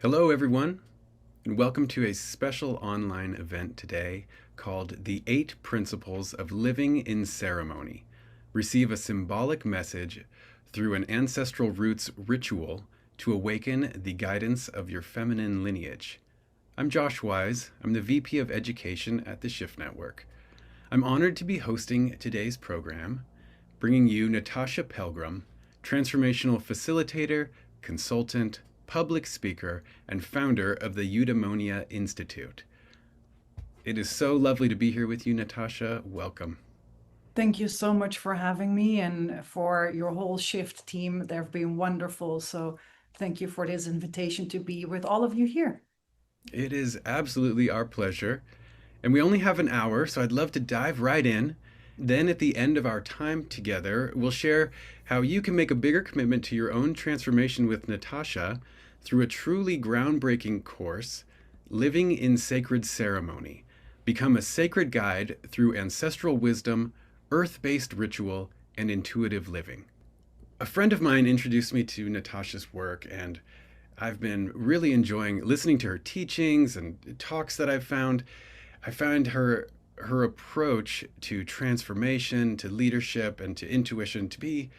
Hello, everyone, and welcome to a special online event today called The 8 Principles of Living in Ceremony. Receive a symbolic message through an ancestral roots ritual to awaken the guidance of your feminine lineage. I'm Josh Wise. I'm the VP of Education at the Shift Network. I'm honored to be hosting today's program, bringing you Natasja Pelgrom, transformational facilitator, consultant, public speaker, and founder of the Eudaimonia Institute. It is so lovely to be here with you, Natasja. Welcome. Thank you so much for having me and for your whole Shift team. They've been wonderful. So thank you for this invitation to be with all of you here. It is absolutely our pleasure. And we only have an hour, so I'd love to dive right in. Then, at the end of our time together, we'll share how you can make a bigger commitment to your own transformation with Natasja through a truly groundbreaking course, Living in Sacred Ceremony. Become a sacred guide through ancestral wisdom, earth-based ritual, and intuitive living. A friend of mine introduced me to Natasja's work, and I've been really enjoying listening to her teachings and talks that I've found. I find her approach to transformation, to leadership, and to intuition to be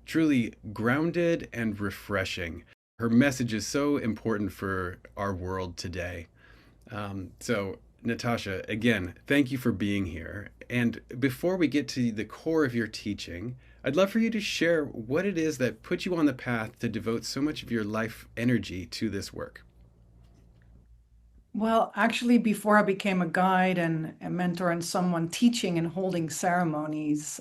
truly grounded and refreshing. Her message is so important for our world today. So, Natasja, again, thank you for being here. And before we get to the core of your teaching, I'd love for you to share what it is that put you on the path to devote so much of your life energy to this work. Well, actually, before I became a guide and a mentor and someone teaching and holding ceremonies,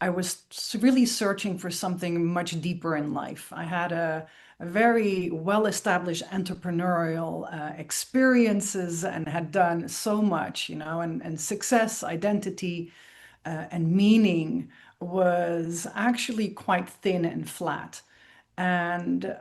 I was really searching for something much deeper in life. I had a very well-established entrepreneurial experiences and had done so much, and success, identity, and meaning was actually quite thin and flat. And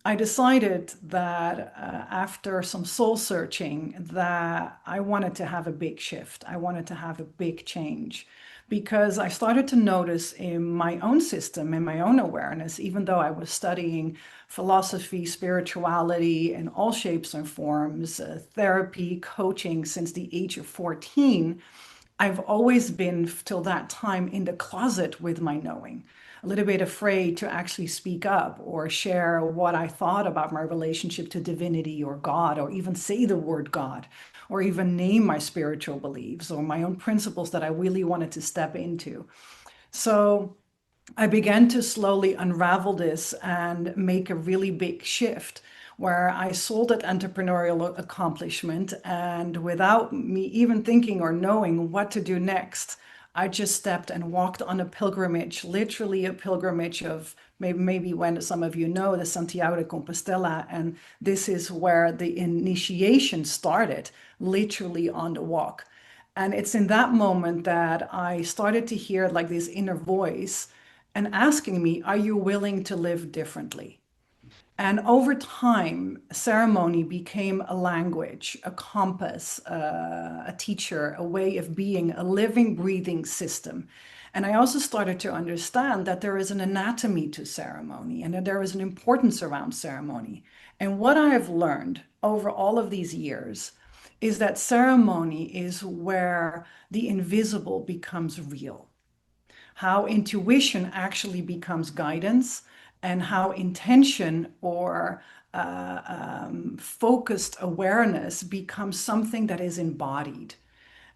I decided that after some soul searching, that I wanted to have a big shift. I wanted to have a big change because I started to notice in my own system, in my own awareness, even though I was studying philosophy, spirituality in all shapes and forms, therapy, coaching since the age of 14, I've always been till that time in the closet with my knowing, a little bit afraid to actually speak up or share what I thought about my relationship to divinity or God, or even say the word God, or even name my spiritual beliefs or my own principles that I really wanted to step into. So I began to slowly unravel this and make a really big shift where I sold that entrepreneurial accomplishment. And without me even thinking or knowing what to do next, I just stepped and walked on a pilgrimage, literally a pilgrimage of maybe when some of you know the Santiago de Compostela. And this is where the initiation started, literally on the walk. And it's in that moment that I started to hear like this inner voice and asking me, are you willing to live differently? And over time, ceremony became a language, a compass, a teacher, a way of being, a living, breathing system. And I also started to understand that there is an anatomy to ceremony and that there is an importance around ceremony. And what I have learned over all of these years is that ceremony is where the invisible becomes real, how intuition actually becomes guidance, and how intention or focused awareness becomes something that is embodied,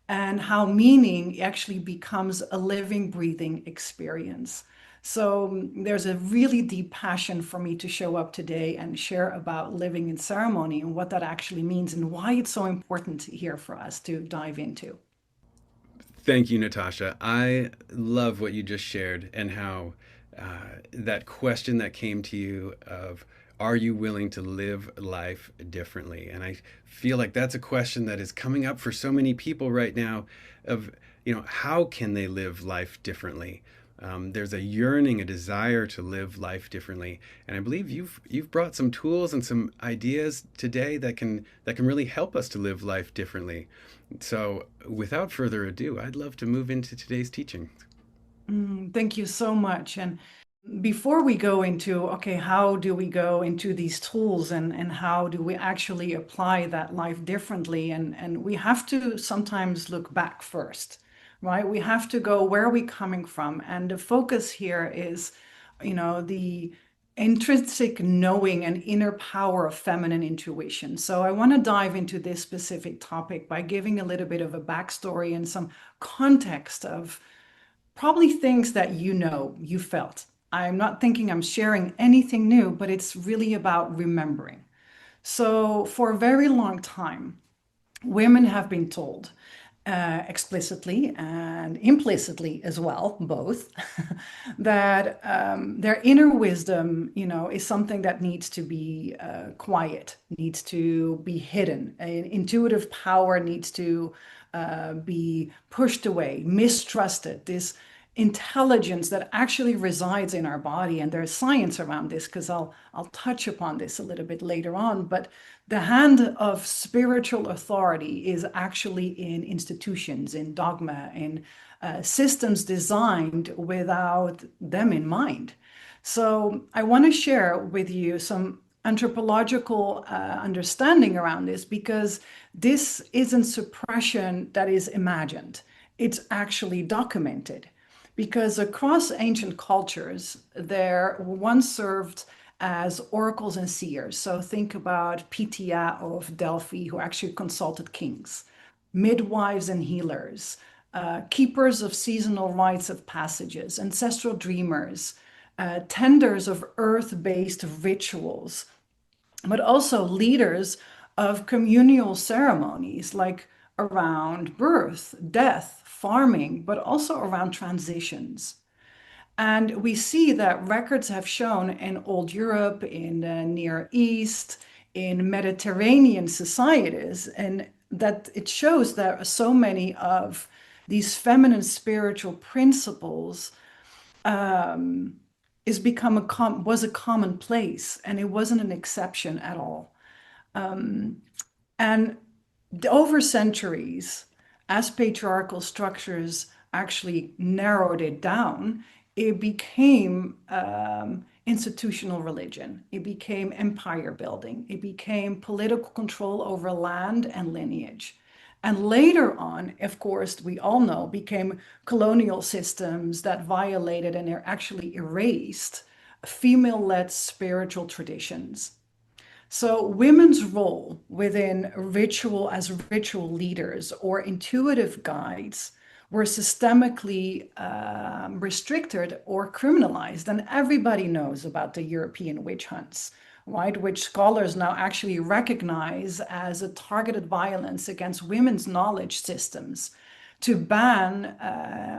and how meaning actually becomes a living, breathing experience. So there's a really deep passion for me to show up today and share about living in ceremony and what that actually means and why it's so important here for us to dive into. Thank you, Natasja. I love what you just shared and how that question that came to you of are you willing to live life differently? And I feel like that's a question that is coming up for so many people right now of, how can they live life differently? There's a yearning, a desire to live life differently, and I believe you've brought some tools and some ideas today that can really help us to live life differently. So, without further ado, I'd love to move into today's teaching. Thank you so much. And Before we go into, okay, how do we go into these tools and how do we actually apply that life differently? And we have to sometimes look back first, right? We have to go, where are we coming from? And the focus here is, the intrinsic knowing and inner power of feminine intuition. So I want to dive into this specific topic by giving a little bit of a backstory and some context of probably things that you felt. I'm not thinking I'm sharing anything new, but it's really about remembering. So, for a very long time, women have been told explicitly and implicitly as well, both, that their inner wisdom, is something that needs to be quiet, needs to be hidden. Intuitive power needs to be pushed away, mistrusted. This intelligence that actually resides in our body, and there's science around this because I'll touch upon this a little bit later on, but the hand of spiritual authority is actually in institutions, in dogma, in systems designed without them in mind. So I want to share with you some anthropological understanding around this, because this isn't suppression that is imagined. It's actually documented, because across ancient cultures, there were once served as oracles and seers. So think about Pythia of Delphi, who actually consulted kings, midwives and healers, keepers of seasonal rites of passages, ancestral dreamers, tenders of earth-based rituals, but also leaders of communal ceremonies like around birth, death, farming, but also around transitions. And we see that records have shown in Old Europe, in the Near East, in Mediterranean societies, and that it shows that so many of these feminine spiritual principles was a commonplace, and it wasn't an exception at all. And over centuries, as patriarchal structures actually narrowed it down, it became institutional religion. It became empire building. It became political control over land and lineage. And later on, of course, we all know, became colonial systems that violated and are actually erased female-led spiritual traditions. So women's role within ritual as ritual leaders or intuitive guides were systemically restricted or criminalized. And everybody knows about the European witch hunts, right? Which scholars now actually recognize as a targeted violence against women's knowledge systems, to ban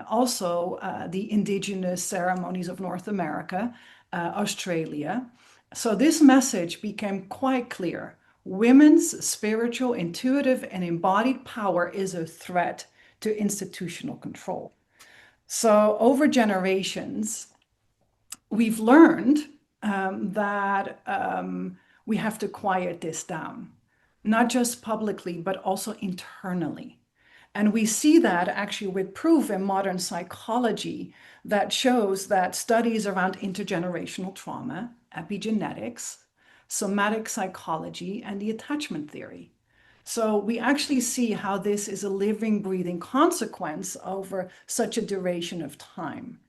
also the indigenous ceremonies of North America, Australia. So this message became quite clear. Women's spiritual, intuitive, and embodied power is a threat to institutional control. So over generations, we've learned that we have to quiet this down, not just publicly, but also internally. And we see that actually with proof in modern psychology that shows that studies around intergenerational trauma, epigenetics, somatic psychology, and the attachment theory. So we actually see how this is a living, breathing consequence over such a duration of time.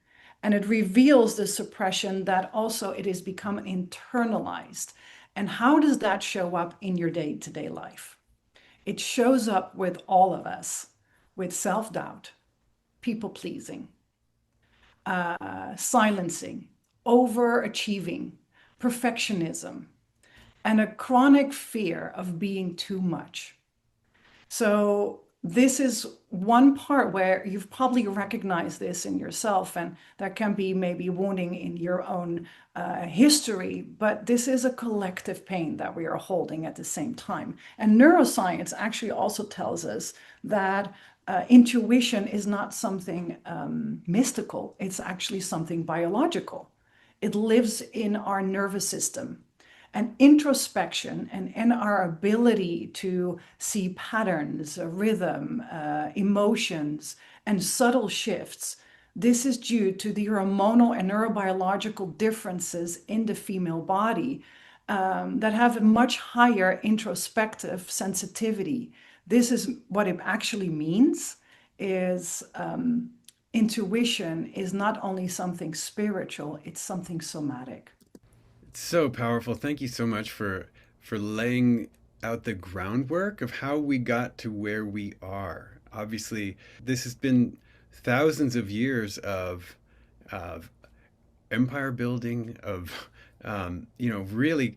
And it reveals the suppression that also it has become internalized. And how does that show up in your day-to-day life? It shows up with all of us, with self-doubt, people-pleasing, silencing, overachieving, perfectionism, and a chronic fear of being too much. So this is one part where you've probably recognized this in yourself, and that can be maybe wounding in your own history, but this is a collective pain that we are holding at the same time. And neuroscience actually also tells us that intuition is not something mystical, it's actually something biological. It lives in our nervous system. And introspection and in our ability to see patterns, rhythm, emotions, and subtle shifts, This is due to the hormonal and neurobiological differences in the female body that have a much higher introspective sensitivity. This is what it actually means is intuition is not only something spiritual, it's something somatic. It's so powerful. Thank you so much for laying out the groundwork of how we got to where we are. Obviously, this has been thousands of years of empire building, of really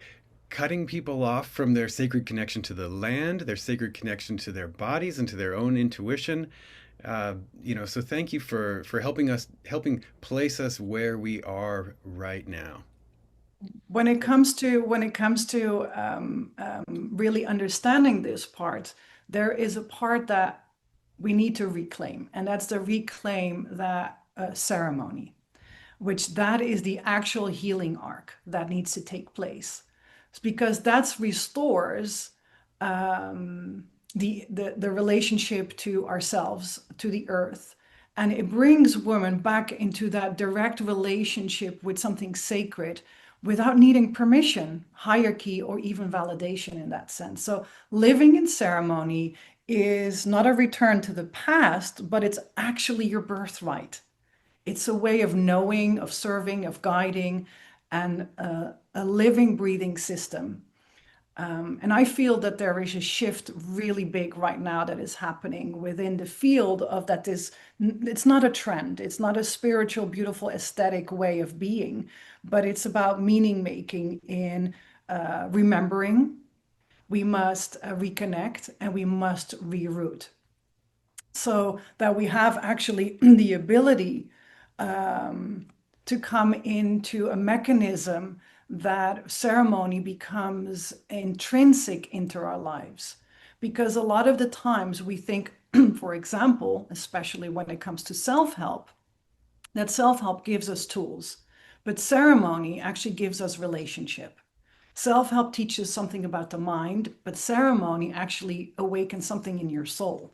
cutting people off from their sacred connection to the land, their sacred connection to their bodies and to their own intuition. So thank you for helping place us where we are right now. When it comes to really understanding this part, there is a part that we need to reclaim, and that's the reclaim that ceremony, which that is the actual healing arc that needs to take place. It's because that restores the relationship to ourselves, to the earth, and it brings women back into that direct relationship with something sacred without needing permission, hierarchy, or even validation in that sense. So living in ceremony is not a return to the past, but it's actually your birthright. It's a way of knowing, of serving, of guiding, and a living, breathing system. And I feel that there is a shift really big right now that is happening within the field of that is, it's not a trend. It's not a spiritual, beautiful, aesthetic way of being, but it's about meaning making in remembering. We must reconnect and we must reroute so that we have actually the ability to come into a mechanism that ceremony becomes intrinsic into our lives. Because a lot of the times we think, for example, especially when it comes to self-help, that self-help gives us tools, but ceremony actually gives us relationship. Self-help teaches something about the mind, but ceremony actually awakens something in your soul.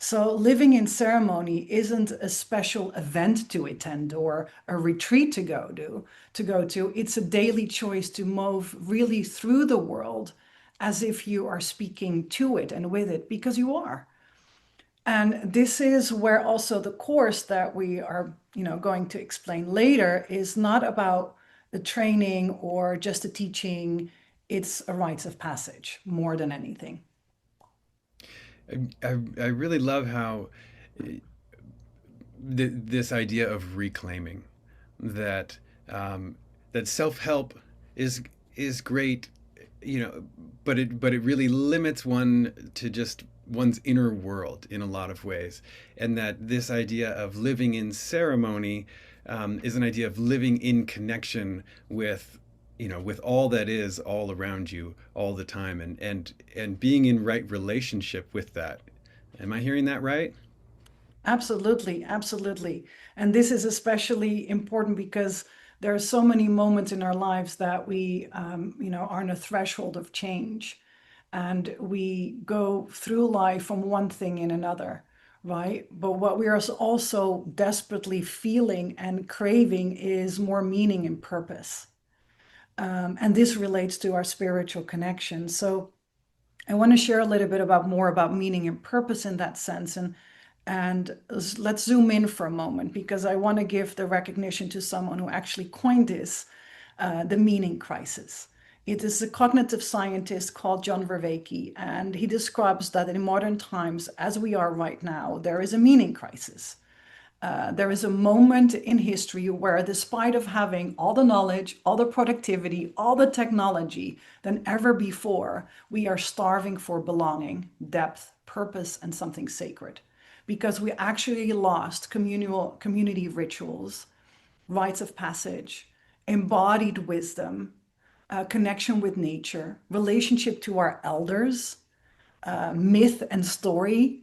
So living in ceremony isn't a special event to attend or a retreat to go to. It's a daily choice to move really through the world as if you are speaking to it and with it, because you are. And this is where also the course that we are, going to explain later is not about the training or just the teaching. It's a rites of passage more than anything. I really love how this idea of reclaiming that that self help is is great, but it really limits one to just one's inner world in a lot of ways, and that this idea of living in ceremony is an idea of living in connection with with all that is all around you all the time, and being in right relationship with that. Am I hearing that right? Absolutely, absolutely. And this is especially important because there are so many moments in our lives that we, are on a threshold of change, and we go through life from one thing in another, right? But what we are also desperately feeling and craving is more meaning and purpose. And this relates to our spiritual connection. So I want to share a little bit about more about meaning and purpose in that sense. And let's zoom in for a moment because I want to give the recognition to someone who actually coined this, the meaning crisis. It is a cognitive scientist called John Vervaeke, and he describes that in modern times, as we are right now, there is a meaning crisis. There is a moment in history where, despite of having all the knowledge, all the productivity, all the technology than ever before, we are starving for belonging, depth, purpose, and something sacred, because we actually lost communal community rituals, rites of passage, embodied wisdom, connection with nature, relationship to our elders, myth and story,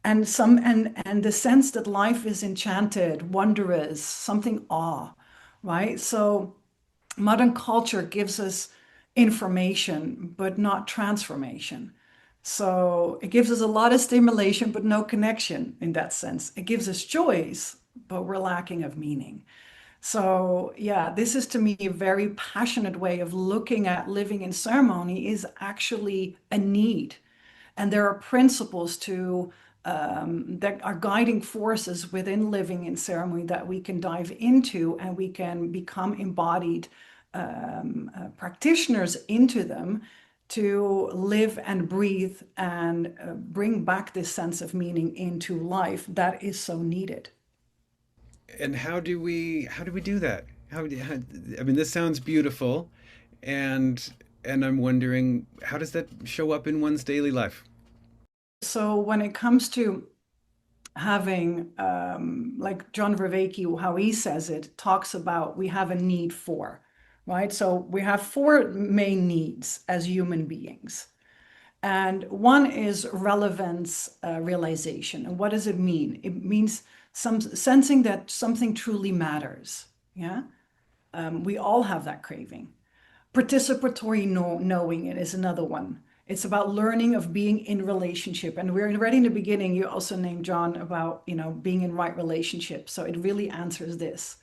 and the sense that life is enchanted, wondrous, something awe, right? So modern culture gives us information, but not transformation. So it gives us a lot of stimulation, but no connection in that sense. It gives us choice, but we're lacking of meaning. So, yeah, this is to me a very passionate way of looking at living in ceremony is actually a need. And there are principles to that are guiding forces within living in ceremony that we can dive into and we can become embodied practitioners into them to live and breathe and bring back this sense of meaning into life that is so needed. And how do we do that? I mean, this sounds beautiful, and I'm wondering, how does that show up in one's daily life? So when it comes to having, like John Vervaeke, how he says it, talks about we have a need for, right? So we have four main needs as human beings. And one is relevance realization. And what does it mean? It means some sensing that something truly matters. Yeah. We all have that craving. Participatory knowing it is another one. It's about learning of being in relationship. And we're already in the beginning, you also named John about, being in right relationship. So it really answers this.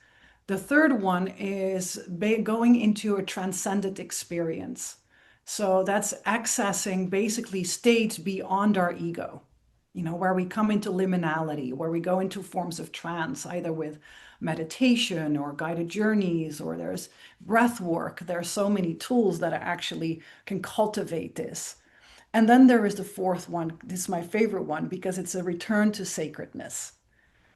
The third one is going into a transcendent experience. So that's accessing basically states beyond our ego, where we come into liminality, where we go into forms of trance, either with meditation or guided journeys, or there's breath work. There are so many tools that actually can cultivate this. And then there is the fourth one. This is my favorite one because it's a return to sacredness.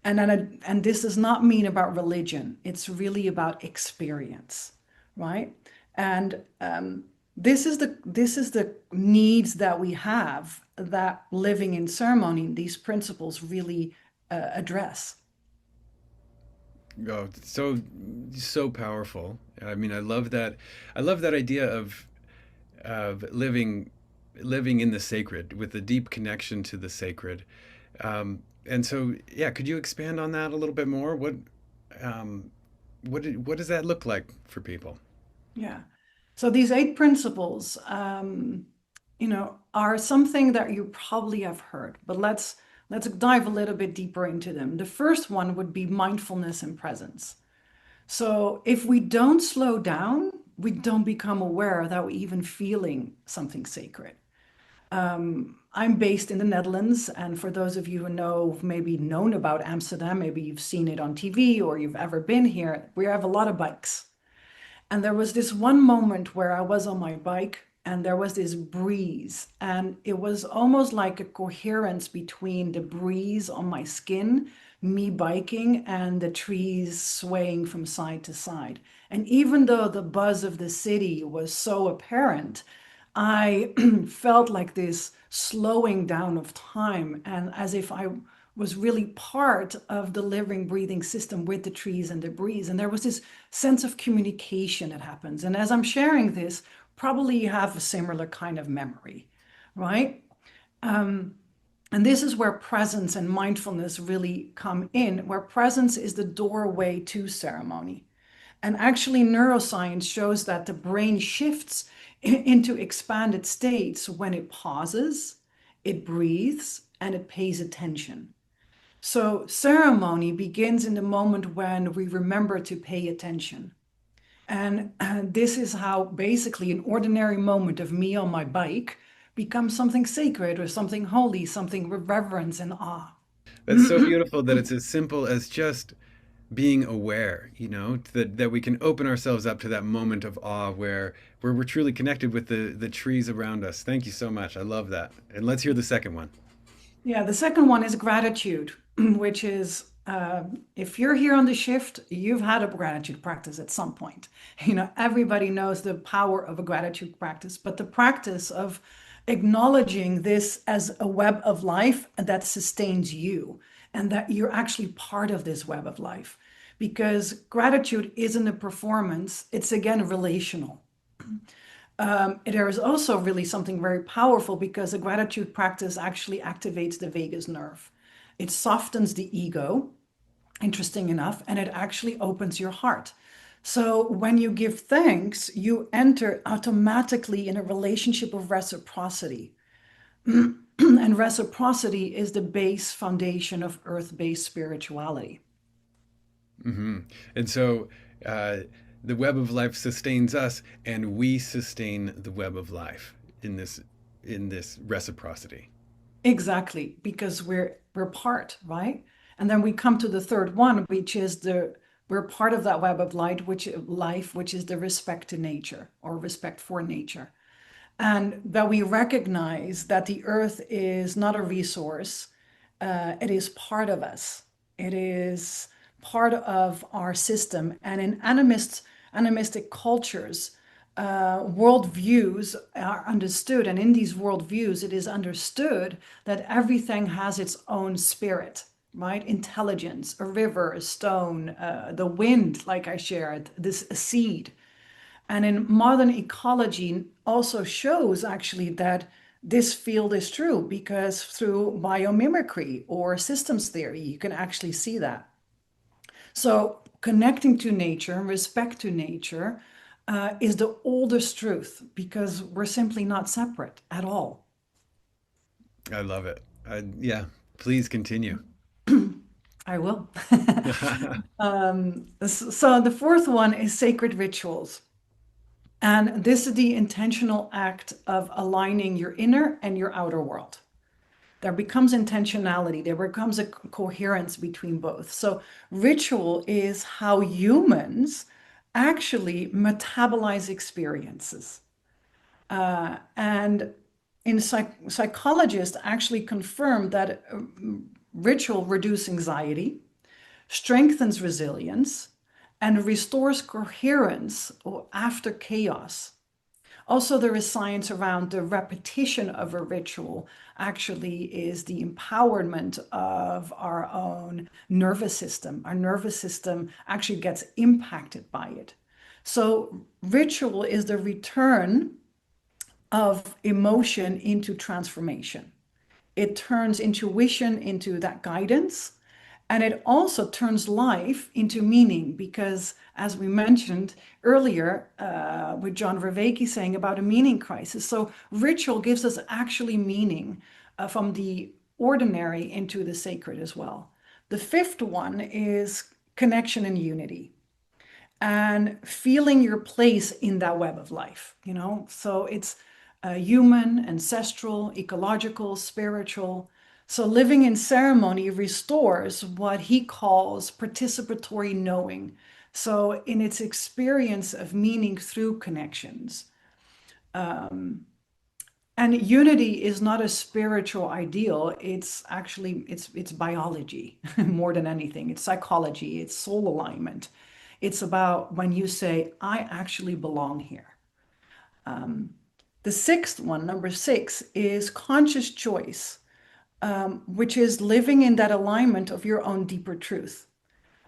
And this does not mean about religion. It's really about experience, right? And this is the needs that we have that living in ceremony, these principles really address. Oh, so powerful. I mean, I love that. I love that idea of living in the sacred with a deep connection to the sacred. And so, yeah, could you expand on that a little bit more? Um, what does that look like for people? Yeah. So these eight principles, are something that you probably have heard, but let's dive a little bit deeper into them. The first one would be mindfulness and presence. So if we don't slow down, we don't become aware that we're even feeling something sacred. I'm based in the Netherlands, and for those of you who know, maybe known about Amsterdam, maybe you've seen it on TV or you've ever been here, we have a lot of bikes. And there was this one moment where I was on my bike and there was this breeze, and it was almost like a coherence between the breeze on my skin, me biking, and the trees swaying from side to side. And even though the buzz of the city was so apparent, I felt like this slowing down of time, and as if I was really part of the living, breathing system with the trees and the breeze. And there was this sense of communication that happens. And as I'm sharing this, probably you have a similar kind of memory, right? And this is where presence and mindfulness really come in, where presence is the doorway to ceremony. And actually, neuroscience shows that the brain shifts into expanded states when it pauses, it breathes, and it pays attention. So, ceremony begins in the moment when we remember to pay attention. And this is how basically an ordinary moment of me on my bike becomes something sacred or something holy, something with reverence and awe. That's so beautiful that it's as simple as just being aware, that we can open ourselves up to that moment of awe where we're truly connected with the trees around us. Thank you so much. I love that. And let's hear the second one. Yeah, the second one is gratitude, which is if you're here on the shift, you've had a gratitude practice at some point. Everybody knows the power of a gratitude practice, but the practice of acknowledging this as a web of life that sustains you and that you're actually part of this web of life. Because gratitude isn't a performance, it's again relational. There is also really something very powerful because a gratitude practice actually activates the vagus nerve. It softens the ego, interesting enough, and it actually opens your heart. So when you give thanks, you enter automatically in a relationship of reciprocity. And reciprocity is the base foundation of earth based spirituality. Hmm. And so uh, the web of life sustains us, and we sustain the web of life in this reciprocity. Exactly, because we're part, right? And then we come to the third one, which is the we're part of that web of life, which is the respect to nature or respect for nature. And that we recognize that the earth is not a resource, it is part of us. It is part of our system. And in animistic cultures, worldviews are understood. And in these worldviews, it is understood that everything has its own spirit, right? Intelligence, a river, a stone, the wind, like I shared, this a seed. And in modern ecology also shows actually that this field is true because through biomimicry or systems theory, you can actually see that. So connecting to nature and respect to nature is the oldest truth because we're simply not separate at all. I love it. Yeah, please continue. I will. So the fourth one is sacred rituals. And this is the intentional act of aligning your inner and your outer world. There becomes intentionality, there becomes a coherence between both. So, ritual is how humans actually metabolize experiences. And psychologists actually confirm that ritual reduces anxiety, strengthens resilience, and restores coherence after chaos. Also, there is science around the repetition of a ritual actually is the empowerment of our own nervous system. Our nervous system actually gets impacted by it. So, ritual is the return of emotion into transformation. It turns intuition into that guidance. And it also turns life into meaning because, as we mentioned earlier with John Vervaeke saying about a meaning crisis, so ritual gives us actually meaning from the ordinary into the sacred as well. The fifth one is connection and unity and feeling your place in that web of life, you know? So it's human, ancestral, ecological, spiritual. So living in ceremony restores what he calls participatory knowing. So in its experience of meaning through connections. And unity is not a spiritual ideal. It's actually it's biology more than anything. It's psychology, it's soul alignment. It's about when you say, I actually belong here. The sixth one, number six, is conscious choice, which is living in that alignment of your own deeper truth,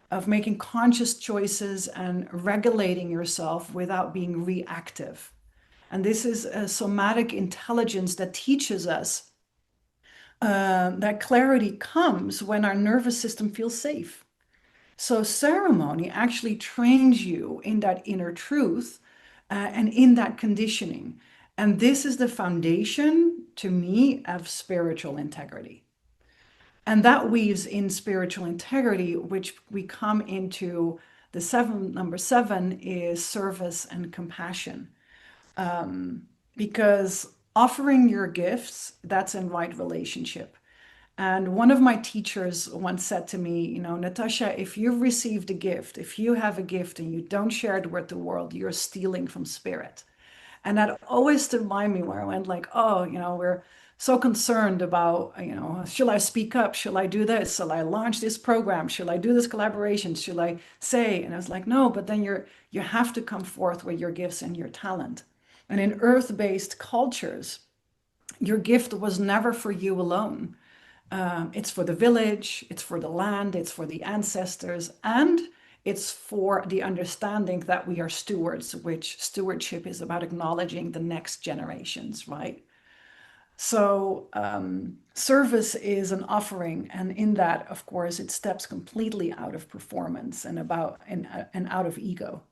of making conscious choices and regulating yourself without being reactive. And this is a somatic intelligence that teaches us that clarity comes when our nervous system feels safe. So, ceremony actually trains you in that inner truth and in that conditioning. And this is the foundation to me of spiritual integrity. And that weaves in spiritual integrity, which we come into the seven. Number seven is service and compassion. Because offering your gifts, that's in right relationship. And one of my teachers once said to me, you know, Natasja, if you've received a gift, if you have a gift and you don't share it with the world, you're stealing from spirit. And that always stood by me where I went like, oh, you know, we're so concerned about, you know, shall I speak up? Shall I do this? Shall I launch this program? Shall I do this collaboration? Shall I say? And I was like, no, but then you have to come forth with your gifts and your talent. And in earth-based cultures, your gift was never for you alone. It's for the village, it's for the land, it's for the ancestors, and it's for the understanding that we are stewards, which stewardship is about acknowledging the next generations, right? So, service is an offering, and in that, of course, it steps completely out of performance and out of ego.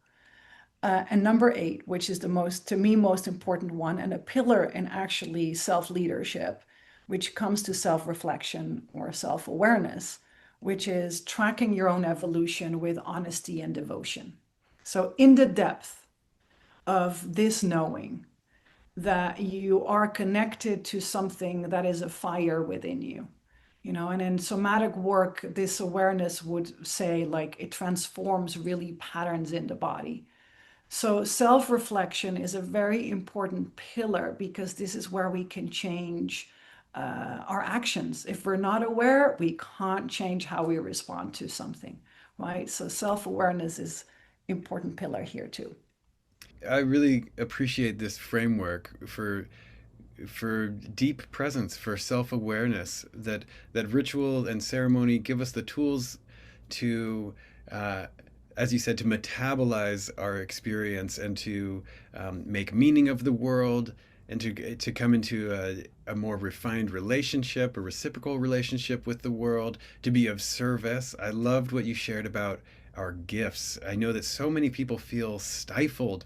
And number eight, which is the most, to me, most important one, and a pillar in actually self leadership, which comes to self reflection or self awareness, which is tracking your own evolution with honesty and devotion. So, in the depth of this knowing that you are connected to something that is a fire within you, you know, and in somatic work, this awareness would say like it transforms really patterns in the body. So self-reflection is a very important pillar because this is where we can change our actions. If we're not aware, we can't change how we respond to something, right? So self-awareness is important pillar here too. I really appreciate this framework for deep presence, for self-awareness, that ritual and ceremony give us the tools to uh, as you said, to metabolize our experience and to make meaning of the world, and to come into a more refined relationship, a reciprocal relationship with the world, to be of service. I loved what you shared about our gifts. I know that so many people feel stifled,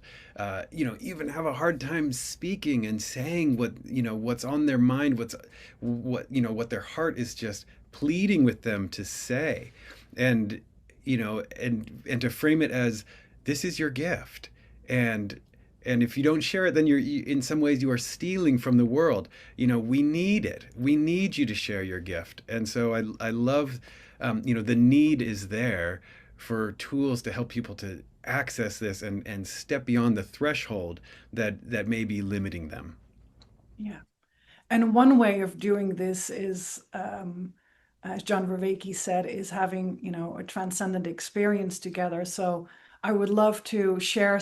even have a hard time speaking and saying what's on their mind, what their heart is just pleading with them to say. And and to frame it as, this is your gift, and if you don't share it, then in some ways you are stealing from the world. We need it. We need you to share your gift. And so I love, the need is there for tools to help people to access this and step beyond the threshold that may be limiting them. Yeah. And one way of doing this is, as John Vervaeke said, is having, a transcendent experience together. So I would love to share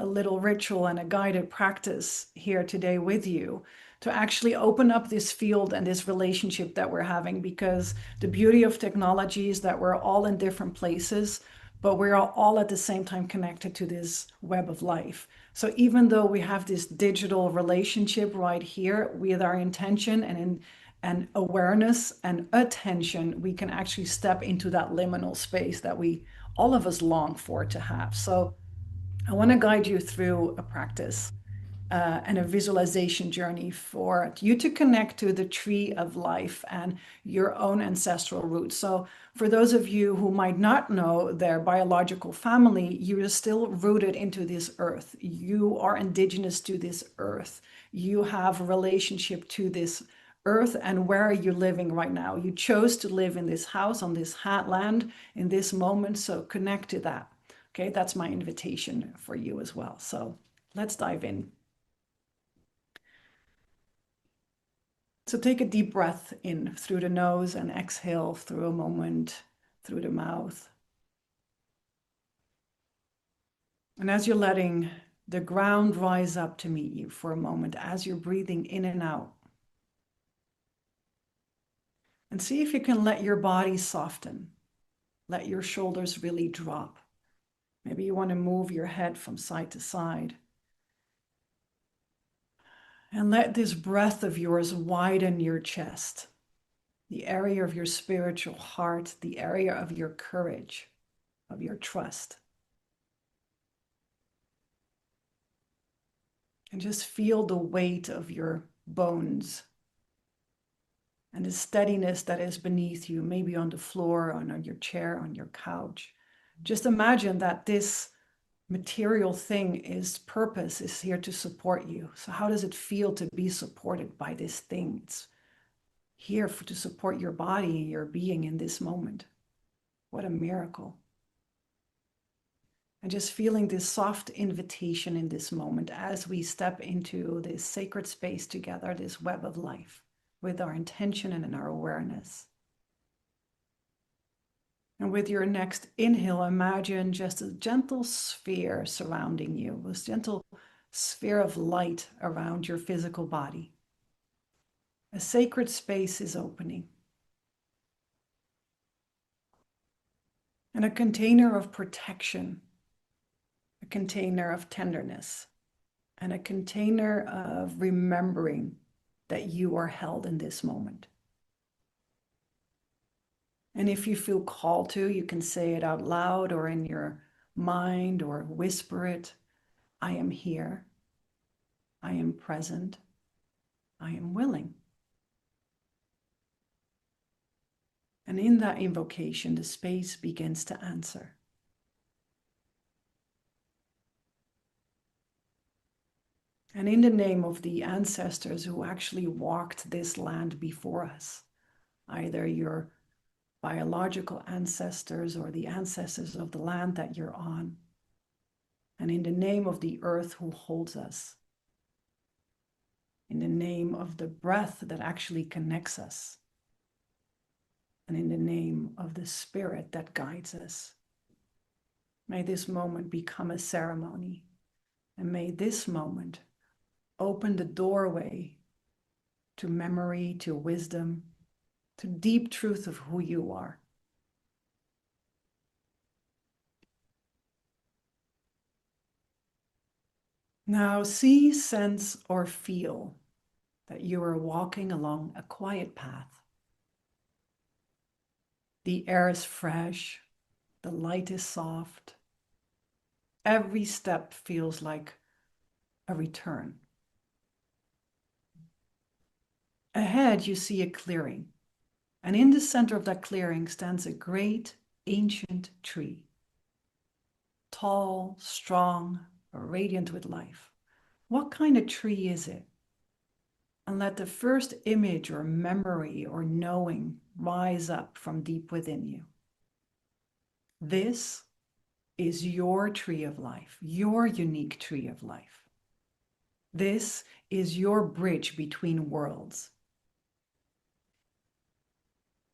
a little ritual and a guided practice here today with you to actually open up this field and this relationship that we're having, because the beauty of technology is that we're all in different places, but we're all at the same time connected to this web of life. So even though we have this digital relationship right here with our intention and awareness and attention, we can actually step into that liminal space that we all of us long for to have. So I want to guide you through a practice and a visualization journey for you to connect to the tree of life and your own ancestral roots. So, for those of you who might not know their biological family, you are still rooted into this earth. You are indigenous to this earth. You have a relationship to this earth. And where are you living right now? You chose to live in this house, on this land, in this moment. So, connect to that. Okay, that's my invitation for you as well. So, let's dive in. So take a deep breath in through the nose and exhale through a moment through the mouth. And as you're letting the ground rise up to meet you for a moment, as you're breathing in and out, and see if you can let your body soften, let your shoulders really drop. Maybe you want to move your head from side to side. And let this breath of yours widen your chest, the area of your spiritual heart, the area of your courage, of your trust. And just feel the weight of your bones and the steadiness that is beneath you, maybe on the floor, on your chair, on your couch. Just imagine that this material thing is purpose, is here to support you. So how does it feel to be supported by this thing? It's here to support your body, your being in this moment. What a miracle. And just feeling this soft invitation in this moment as we step into this sacred space together, this web of life, with our intention and in our awareness. And with your next inhale, imagine just a gentle sphere surrounding you, this gentle sphere of light around your physical body. A sacred space is opening. And a container of protection, a container of tenderness, and a container of remembering that you are held in this moment. And if you feel called to, you can say it out loud or in your mind or whisper it. I am here. I am present. I am willing. And in that invocation, the space begins to answer. And in the name of the ancestors who actually walked this land before us, either your biological ancestors or the ancestors of the land that you're on, and in the name of the earth who holds us, in the name of the breath that actually connects us, and in the name of the spirit that guides us, may this moment become a ceremony, and may this moment open the doorway to memory, to wisdom, to deep truth of who you are. Now see, sense, or feel that you are walking along a quiet path. The air is fresh, the light is soft. Every step feels like a return. Ahead, you see a clearing, and in the center of that clearing stands a great ancient tree. Tall, strong, radiant with life. What kind of tree is it? And let the first image or memory or knowing rise up from deep within you. This is your tree of life, your unique tree of life. This is your bridge between worlds,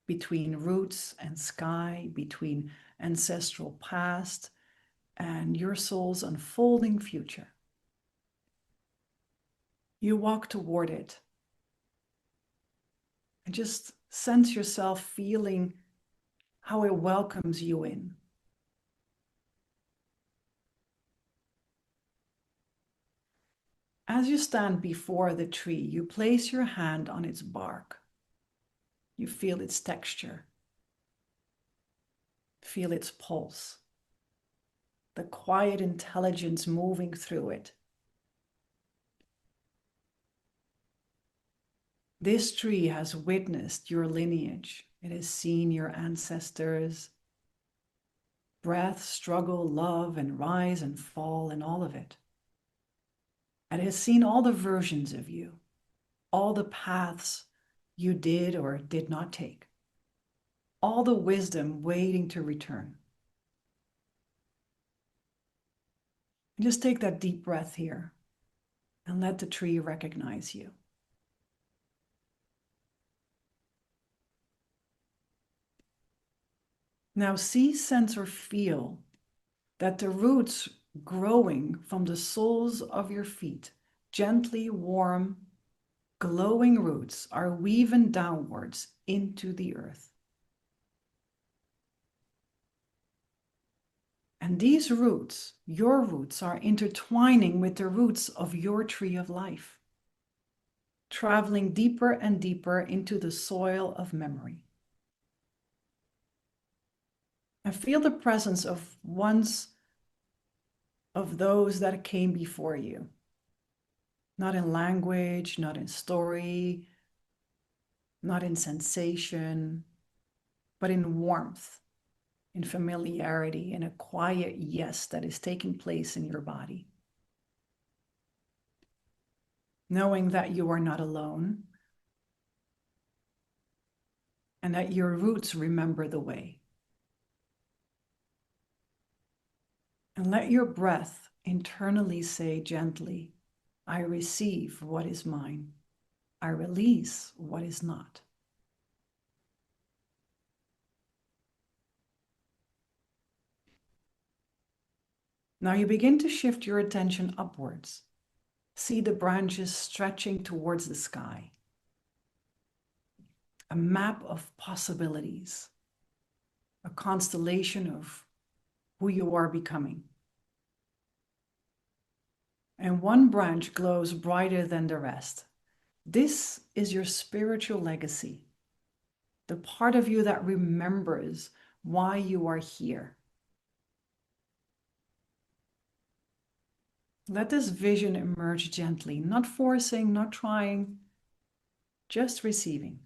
between roots and sky, between ancestral past and your soul's unfolding future. You walk toward it and just sense yourself feeling how it welcomes you in. As you stand before the tree, you place your hand on its bark. You feel its texture, feel its pulse, the quiet intelligence moving through it. This tree has witnessed your lineage. It has seen your ancestors' breath, struggle, love, and rise and fall, and all of it. And it has seen all the versions of you, all the paths you did or did not take, all the wisdom waiting to return. And just take that deep breath here and let the tree recognize you. Now see, sense, or feel that the roots growing from the soles of your feet, gently warm, glowing roots, are weaving downwards into the earth. And these roots, your roots, are intertwining with the roots of your tree of life, traveling deeper and deeper into the soil of memory. And feel the presence of those that came before you. Not in language, not in story, not in sensation, but in warmth, in familiarity, in a quiet yes that is taking place in your body. Knowing that you are not alone and that your roots remember the way. And let your breath internally say gently, I receive what is mine. I release what is not. Now you begin to shift your attention upwards. See the branches stretching towards the sky. A map of possibilities. A constellation of who you are becoming. And one branch glows brighter than the rest. This is your spiritual legacy. The part of you that remembers why you are here. Let this vision emerge gently, not forcing, not trying, just receiving.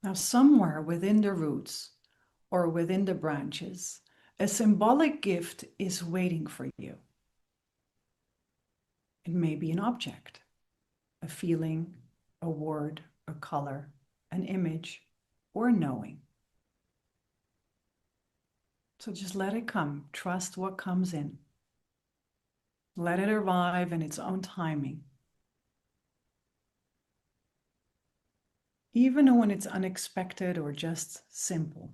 Now, somewhere within the roots or within the branches, a symbolic gift is waiting for you. It may be an object, a feeling, a word, a color, an image, or knowing. So just let it come. Trust what comes in. Let it arrive in its own timing. Even when it's unexpected or just simple.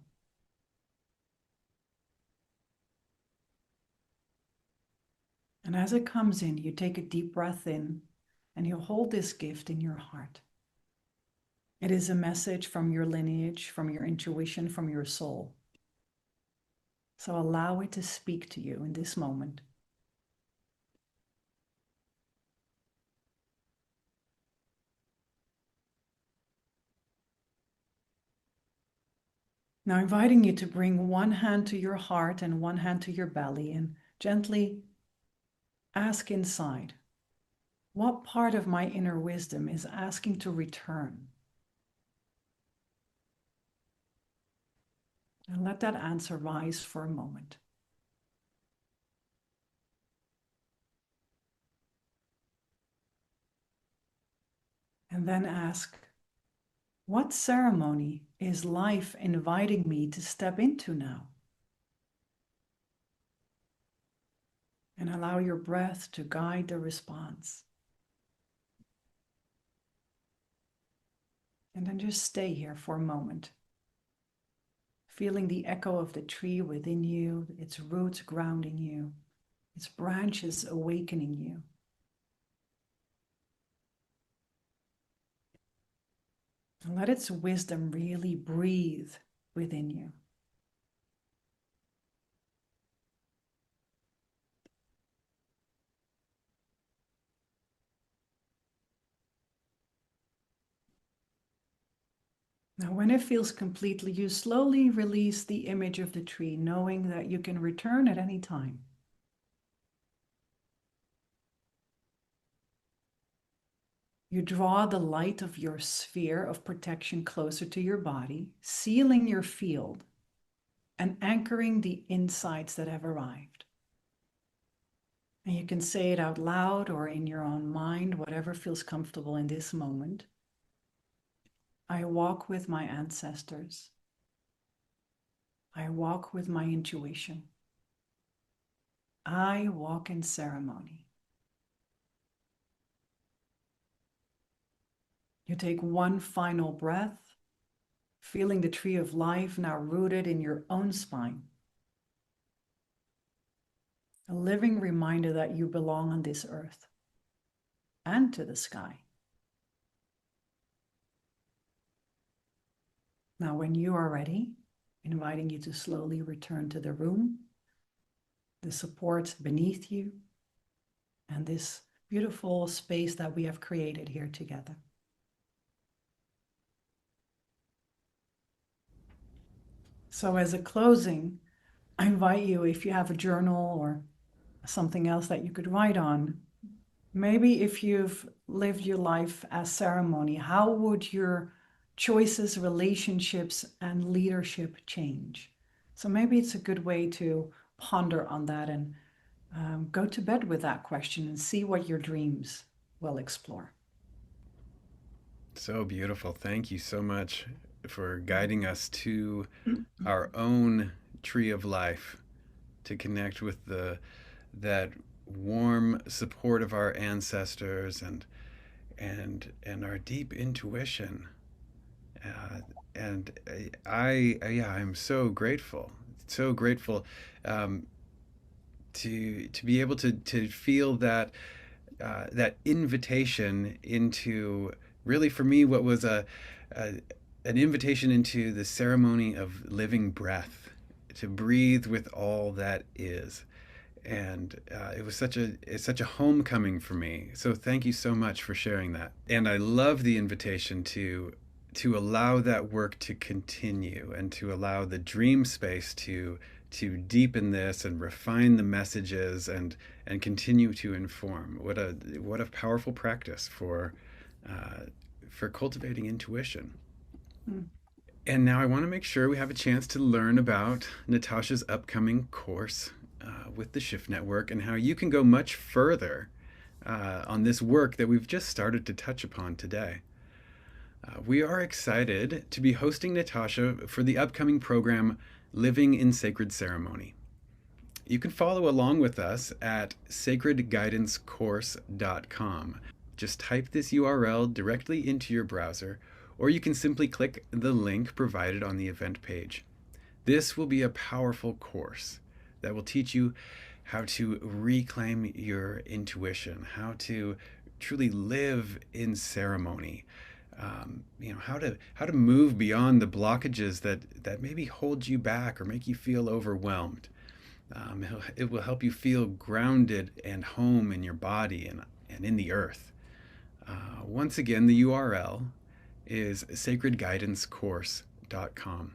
And as it comes in, you take a deep breath in and you hold this gift in your heart. It is a message from your lineage, from your intuition, from your soul. So allow it to speak to you in this moment. Now inviting you to bring one hand to your heart and one hand to your belly and gently ask inside, what part of my inner wisdom is asking to return? And let that answer rise for a moment. And then ask, what ceremony is life inviting me to step into now? And allow your breath to guide the response. And then just stay here for a moment, feeling the echo of the tree within you, its roots grounding you, its branches awakening you. And let its wisdom really breathe within you. Now, when it feels completely, you slowly release the image of the tree, knowing that you can return at any time. You draw the light of your sphere of protection closer to your body, sealing your field and anchoring the insights that have arrived. And you can say it out loud or in your own mind, whatever feels comfortable in this moment. I walk with my ancestors. I walk with my intuition. I walk in ceremony. You take one final breath, feeling the tree of life now rooted in your own spine. A living reminder that you belong on this earth and to the sky. Now, when you are ready, inviting you to slowly return to the room, the support beneath you, and this beautiful space that we have created here together. So as a closing, I invite you, if you have a journal or something else that you could write on, maybe if you've lived your life as ceremony, how would your choices, relationships, and leadership change? So maybe it's a good way to ponder on that and go to bed with that question and see what your dreams will explore. So beautiful. Thank you so much for guiding us to our own tree of life, to connect with that warm support of our ancestors and our deep intuition. And yeah, I'm so grateful um, to be able to feel that invitation into, really for me, what was a an invitation into the ceremony of living breath, to breathe with all that is. And it's such a homecoming for me. So thank you so much for sharing that. And I love the invitation to allow that work to continue and to allow the dream space to deepen this and refine the messages and continue to inform. What a powerful practice for cultivating intuition. Mm. And now I want to make sure we have a chance to learn about Natasja's upcoming course with the Shift Network and how you can go much further on this work that we've just started to touch upon today. We are excited to be hosting Natasja for the upcoming program Living in Sacred Ceremony. You can follow along with us at sacredguidancecourse.com. Just type this URL directly into your browser, or you can simply click the link provided on the event page. This will be a powerful course that will teach you how to reclaim your intuition, how to truly live in ceremony, how to move beyond the blockages that maybe hold you back or make you feel overwhelmed. It will help you feel grounded and home in your body and in the earth. Once again, the URL is sacredguidancecourse.com.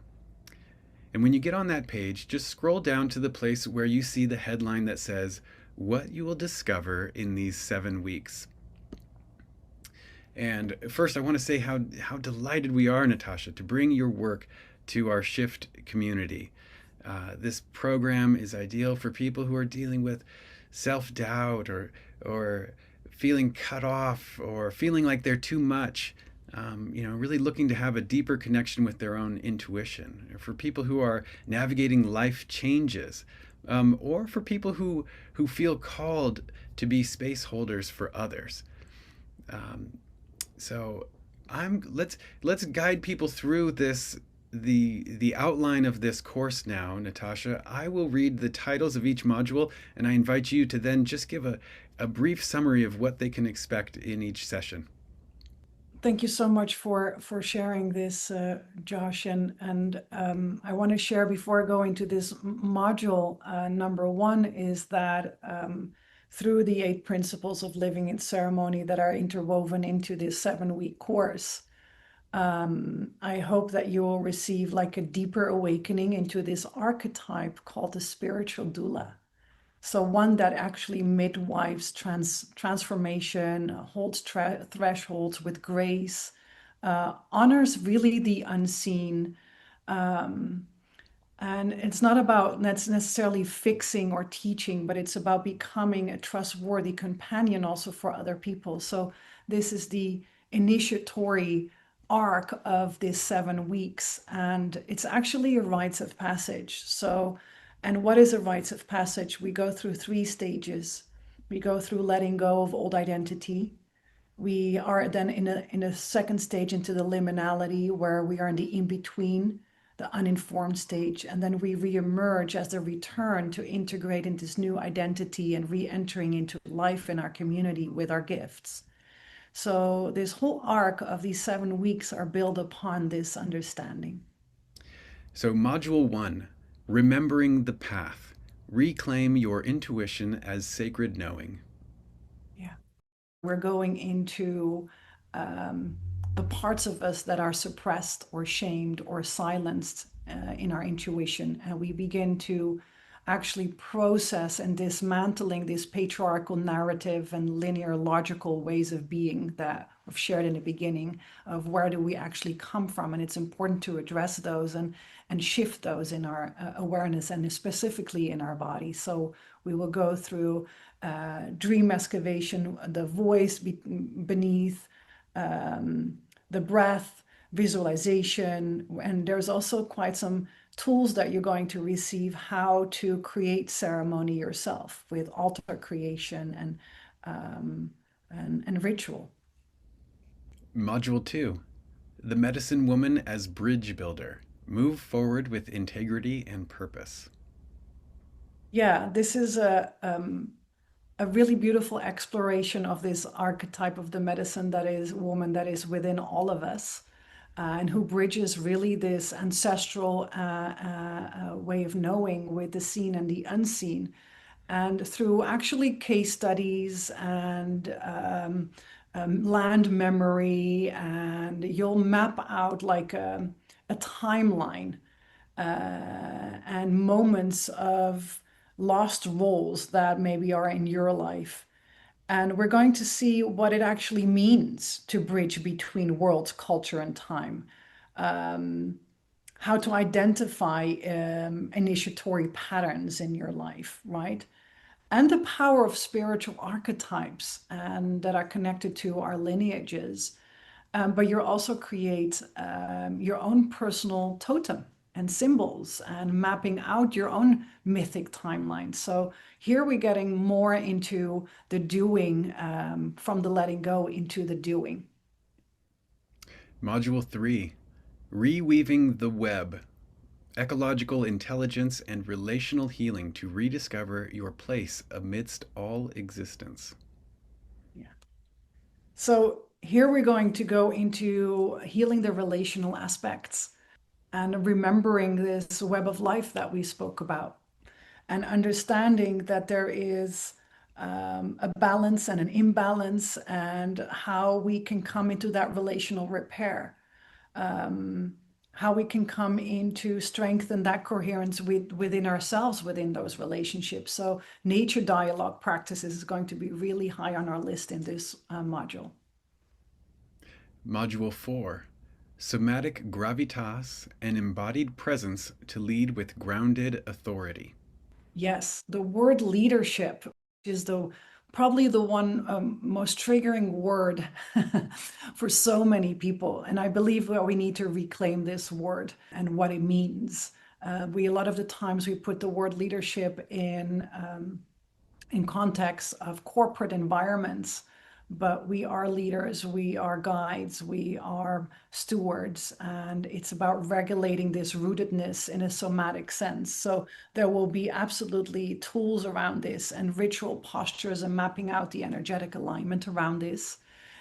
And when you get on that page, just scroll down to the place where you see the headline that says, "What you will discover in these 7 weeks." And first, I want to say how delighted we are, Natasja, to bring your work to our Shift community. This program is ideal for people who are dealing with self-doubt or feeling cut off or feeling like they're too much. Really looking to have a deeper connection with their own intuition. For people who are navigating life changes, or for people who feel called to be space holders for others. So let's guide people through the outline of this course now, Natasja. I will read the titles of each module, and I invite you to then just give a brief summary of what they can expect in each session. Thank you so much for sharing this, Josh. And I want to share before going to this module. Number one is that through the 8 principles of living in ceremony that are interwoven into this 7-week course, I hope that you will receive like a deeper awakening into this archetype called the spiritual doula. So one that actually midwives transformation, holds thresholds with grace, honors really the unseen. And it's not about necessarily fixing or teaching, but it's about becoming a trustworthy companion also for other people. So this is the initiatory arc of this 7 weeks, and it's actually a rites of passage. So, and what is a rites of passage? We go through 3 stages. We go through letting go of old identity. We are then in a second stage into the liminality, where we are in the in-between, the uninformed stage, and then we re-emerge as a return to integrate into this new identity and re-entering into life in our community with our gifts. So this whole arc of these 7 weeks are built upon this understanding. So, Module 1, Remembering the Path. Reclaim your intuition as sacred knowing. Yeah. We're going into the parts of us that are suppressed or shamed or silenced in our intuition. And we begin to actually process and dismantling this patriarchal narrative and linear logical ways of being that I've shared in the beginning, of where do we actually come from. And it's important to address those and shift those in our awareness, and specifically in our body. So we will go through dream excavation, the voice beneath, the breath, visualization, and there's also quite some tools that you're going to receive how to create ceremony yourself with altar creation and ritual. Module 2, The Medicine Woman as Bridge Builder. Move forward with integrity and purpose. Yeah, this is a really beautiful exploration of this archetype of the medicine that is woman that is within all of us, and who bridges really this ancestral way of knowing with the seen and the unseen. And through actually case studies and land memory, and you'll map out like a timeline and moments of lost roles that maybe are in your life. And we're going to see what it actually means to bridge between worlds, culture, and time. how to identify initiatory patterns in your life, right? And the power of spiritual archetypes and that are connected to our lineages. But you also create your own personal totem and symbols and mapping out your own mythic timeline. So here we're getting more into the doing, from the letting go into the doing. Module 3, Reweaving the Web, Ecological Intelligence and Relational Healing to Rediscover Your Place Amidst All Existence. Yeah. So here we're going to go into healing the relational aspects and remembering this web of life that we spoke about, and understanding that there is a balance and an imbalance, and how we can come into that relational repair, how we can come into strengthen that coherence within ourselves, within those relationships. So nature dialogue practices is going to be really high on our list in this module. Module 4, Somatic Gravitas and Embodied Presence to Lead with Grounded Authority. Yes, the word leadership is the probably the one most triggering word for so many people. And I believe that we need to reclaim this word and what it means. We a lot of the times we put the word leadership in context of corporate environments, but we are leaders, we are guides, we are stewards, and it's about regulating this rootedness in a somatic sense. So there will be absolutely tools around this and ritual postures and mapping out the energetic alignment around this.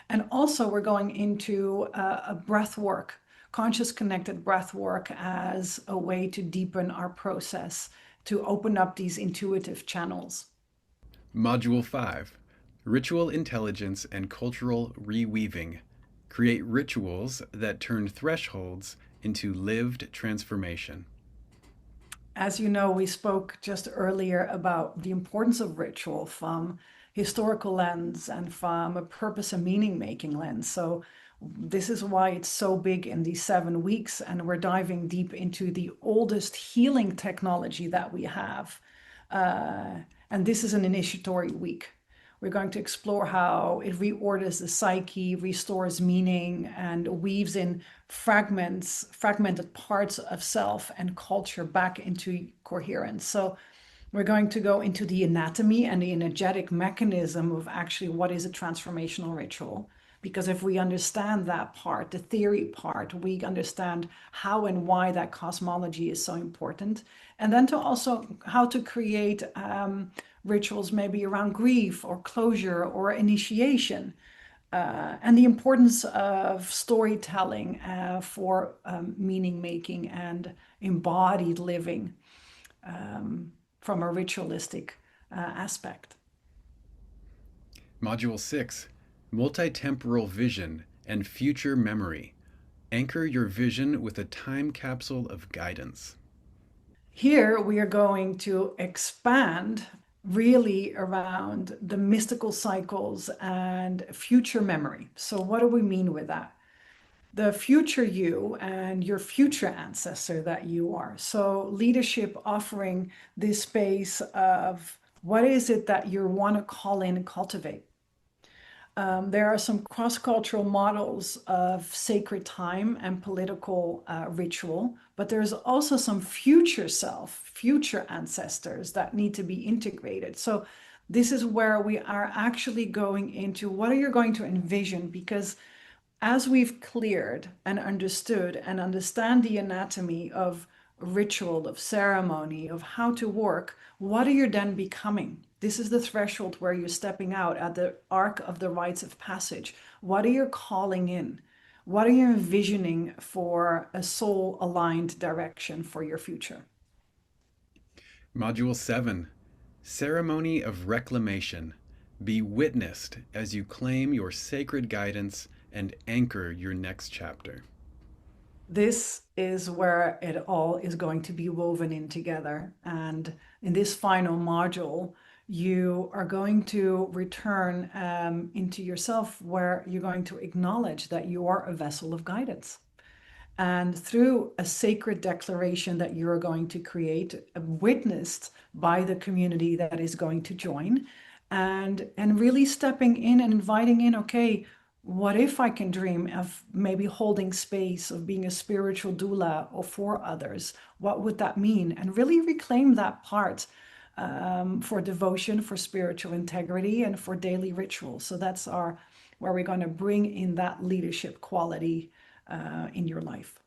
And also we're going into a breath work, conscious connected breath work, as a way to deepen our process, to open up these intuitive channels. Module 5, Ritual Intelligence and Cultural Reweaving. Create rituals that turn thresholds into lived transformation. As you know, we spoke just earlier about the importance of ritual from historical lens and from a purpose and meaning making lens. So this is why it's so big in these 7 weeks, and we're diving deep into the oldest healing technology that we have. And this is an initiatory week. We're going to explore how it reorders the psyche, restores meaning, and weaves in fragmented parts of self and culture back into coherence. So we're going to go into the anatomy and the energetic mechanism of actually what is a transformational ritual. Because if we understand that part, the theory part, we understand how and why that cosmology is so important. And then to also how to create rituals maybe around grief or closure or initiation. And the importance of storytelling for meaning making and embodied living from a ritualistic aspect. Module 6, Multitemporal Vision and Future Memory. Anchor your vision with a time capsule of guidance. Here we are going to expand really around the mystical cycles and future memory. So what do we mean with that? The future you and your future ancestor that you are. So leadership offering this space of what is it that you want to call in and cultivate. There are some cross-cultural models of sacred time and political ritual, but there's also some future self, future ancestors that need to be integrated. So this is where we are actually going into what are you going to envision, because as we've cleared and understood and understand the anatomy of ritual, of ceremony, of how to work, what are you then becoming? This is the threshold where you're stepping out at the arc of the rites of passage. What are you calling in? What are you envisioning for a soul aligned direction for your future? Module 7, Ceremony of Reclamation. Be witnessed as you claim your sacred guidance and anchor your next chapter. This is where it all is going to be woven in together. And in this final module, you are going to return into yourself, where you're going to acknowledge that you are a vessel of guidance. And through a sacred declaration that you're going to create, witnessed by the community that is going to join, and really stepping in and inviting in, okay, what if I can dream of maybe holding space, of being a spiritual doula or for others? What would that mean? And really reclaim that part for devotion, for spiritual integrity, and for daily rituals. So that's where we're going to bring in that leadership quality in your life.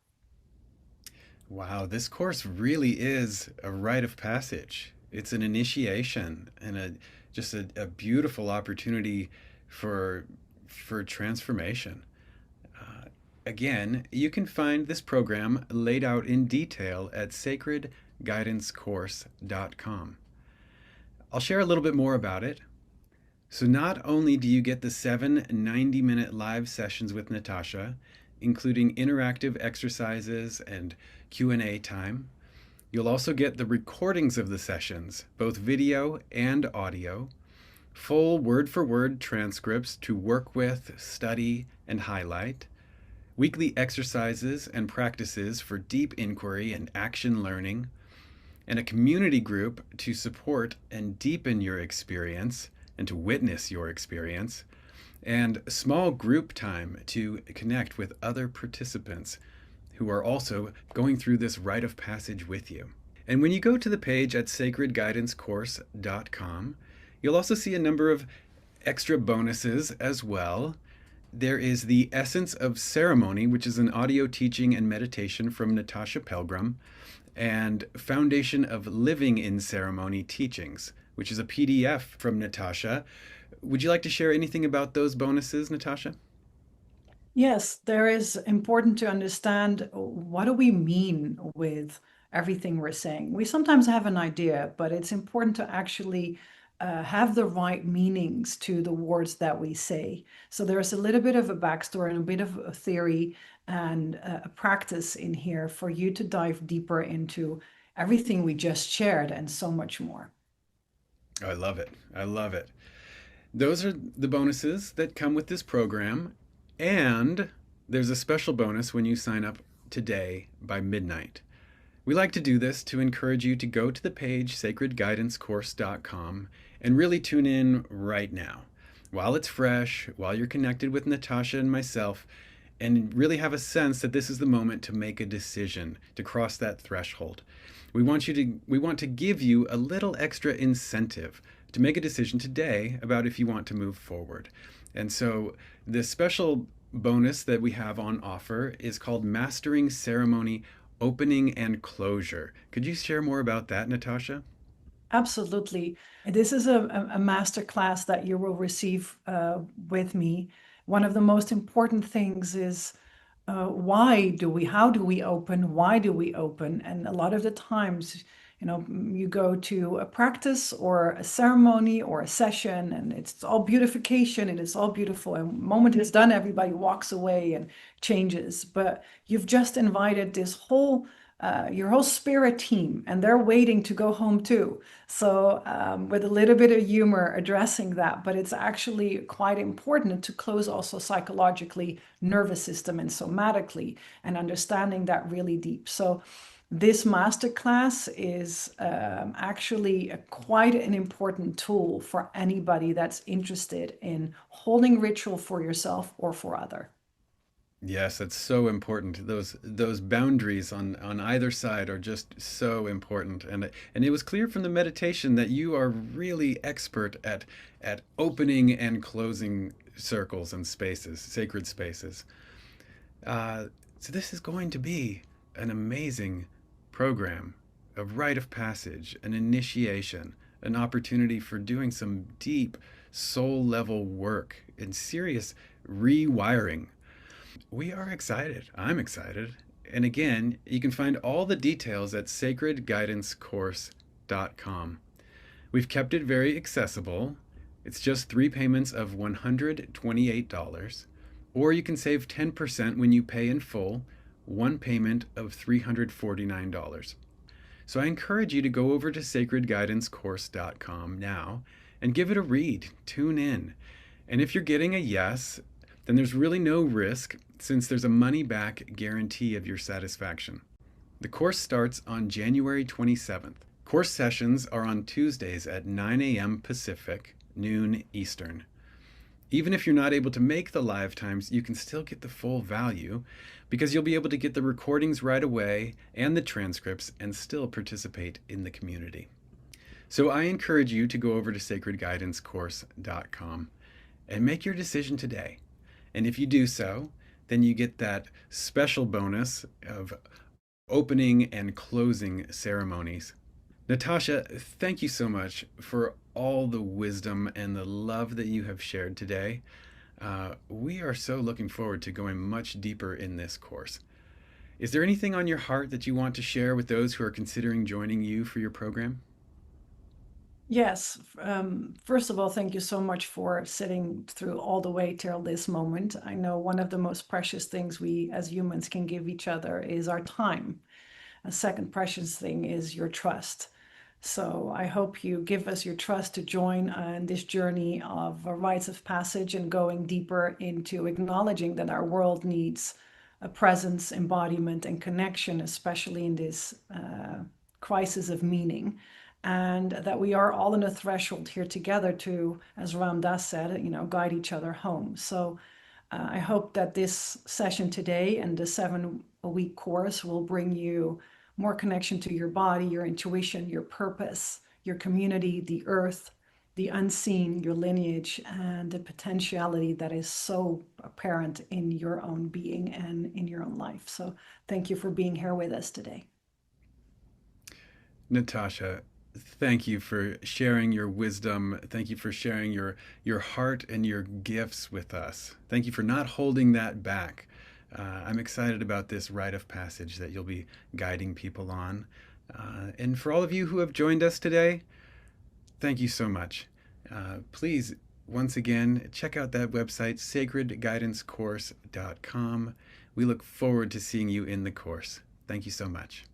Wow, this course really is a rite of passage. It's an initiation and a beautiful opportunity for transformation. Again, you can find this program laid out in detail at sacredguidancecourse.com. I'll share a little bit more about it. So not only do you get the 7 90-minute live sessions with Natasja, including interactive exercises and Q&A time, you'll also get the recordings of the sessions, both video and audio, full word-for-word transcripts to work with, study, and highlight, weekly exercises and practices for deep inquiry and action learning, and a community group to support and deepen your experience and to witness your experience, and small group time to connect with other participants who are also going through this rite of passage with you. And when you go to the page at sacredguidancecourse.com, you'll also see a number of extra bonuses as well. There is the Essence of Ceremony, which is an audio teaching and meditation from Natasja Pelgrom, and Foundation of Living in Ceremony Teachings, which is a PDF from Natasja. Would you like to share anything about those bonuses, Natasja? Yes, there is important to understand what do we mean with everything we're saying. We sometimes have an idea, but it's important to actually have the right meanings to the words that we say. So there's a little bit of a backstory and a bit of a theory and a practice in here for you to dive deeper into everything we just shared and so much more. Oh, I love it. I love it. Those are the bonuses that come with this program. And there's a special bonus when you sign up today by midnight. We like to do this to encourage you to go to the page sacredguidancecourse.com and really tune in right now, while it's fresh, while you're connected with Natasja and myself, and really have a sense that this is the moment to make a decision, to cross that threshold. We want to give you a little extra incentive to make a decision today about if you want to move forward. And so this special bonus that we have on offer is called Mastering Ceremony Opening and Closure. Could you share more about that, Natasja? Absolutely. This is a master class that you will receive with me. One of the most important things is how do we open? Why do we open? And a lot of the times, you go to a practice or a ceremony or a session, and it's all beautification and it's all beautiful. And the moment it's done, everybody walks away and changes. But you've just invited your whole spirit team, and they're waiting to go home too. So with a little bit of humor addressing that, but it's actually quite important to close also psychologically, nervous system and somatically, and understanding that really deep. So this masterclass is actually quite an important tool for anybody that's interested in holding ritual for yourself or for other. Yes, that's so important. Those boundaries on either side are just so important. And it was clear from the meditation that you are really expert at opening and closing circles and spaces, sacred spaces. So this is going to be an amazing program, a rite of passage, an initiation, an opportunity for doing some deep soul level work and serious rewiring. We are excited. I'm excited. And again, you can find all the details at sacredguidancecourse.com. We've kept it very accessible. It's just 3 payments of $128, or you can save 10% when you pay in full, 1 payment of $349. So I encourage you to go over to sacredguidancecourse.com now and give it a read. Tune in. And if you're getting a yes, then there's really no risk since there's a money-back guarantee of your satisfaction. The course starts on January 27th. Course sessions are on Tuesdays at 9 a.m. Pacific, noon Eastern. Even if you're not able to make the live times, you can still get the full value because you'll be able to get the recordings right away and the transcripts and still participate in the community. So I encourage you to go over to sacredguidancecourse.com and make your decision today. And if you do so, then you get that special bonus of opening and closing ceremonies. Natasja, thank you so much for all the wisdom and the love that you have shared today. We are so looking forward to going much deeper in this course. Is there anything on your heart that you want to share with those who are considering joining you for your program? Yes. First of all, thank you so much for sitting through all the way till this moment. I know one of the most precious things we as humans can give each other is our time. A second precious thing is your trust. So I hope you give us your trust to join in this journey of rites of passage and going deeper into acknowledging that our world needs a presence, embodiment, and connection, especially in this crisis of meaning. And that we are all in a threshold here together to, as Ram Dass said, guide each other home. So I hope that this session today and the 7-week course will bring you more connection to your body, your intuition, your purpose, your community, the earth, the unseen, your lineage, and the potentiality that is so apparent in your own being and in your own life. So thank you for being here with us today. Natasja, thank you for sharing your wisdom. Thank you for sharing your heart and your gifts with us. Thank you for not holding that back. I'm excited about this rite of passage that you'll be guiding people on. And for all of you who have joined us today, thank you so much. Please, once again, check out that website, sacredguidancecourse.com. We look forward to seeing you in the course. Thank you so much.